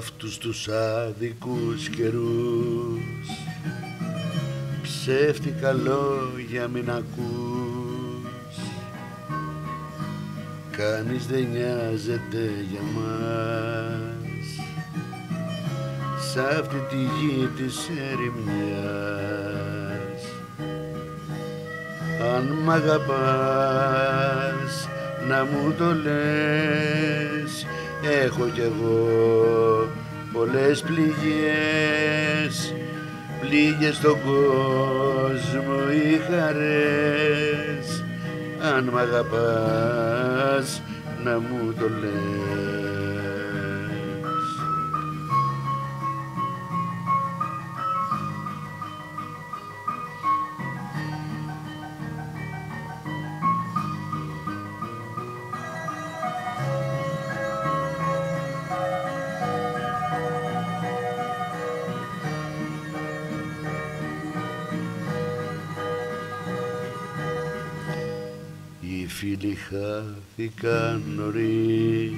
αυτούς τους άδικους καιρούς ψεύτικα λόγια μην ακούς, κανείς δεν νοιάζεται για μας σ' αυτή τη γη της ερημιάς. Αν μ' αγαπάς να μου το λες, έχω κι εγώ πολλές πληγές, πληγές στον κόσμο οι χαρές. Αν μ' αγαπάς να μου το λες. Οι φίλοι χάθηκαν νωρίς,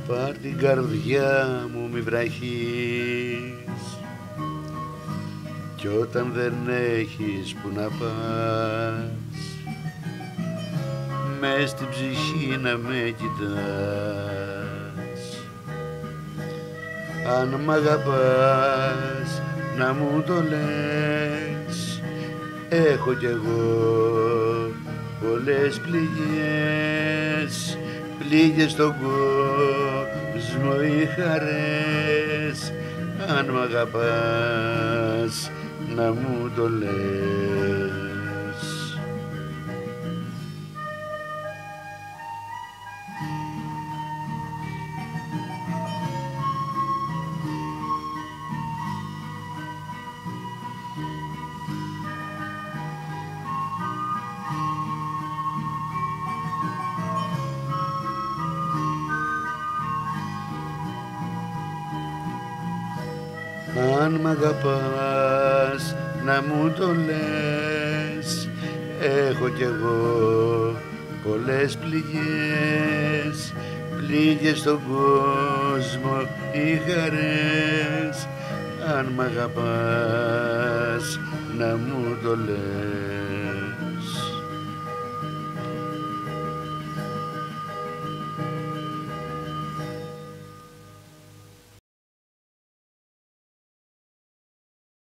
πάρ' την καρδιά μου μη βραχείς, κι όταν δεν έχεις που να πας, μες στην ψυχή να με κοιτάς. Αν μ' αγαπάς να μου το λες, έχω κι εγώ πολλές πληγές, πληγές στον κόσμο οι χαρές. Αν μ' αγαπάς να μου το λες. Αν μ' αγαπάς να μου το λες, έχω κι εγώ πολλές πληγές, πληγές στον κόσμο οι χαρές. Αν μ' αγαπάς να μου το λες.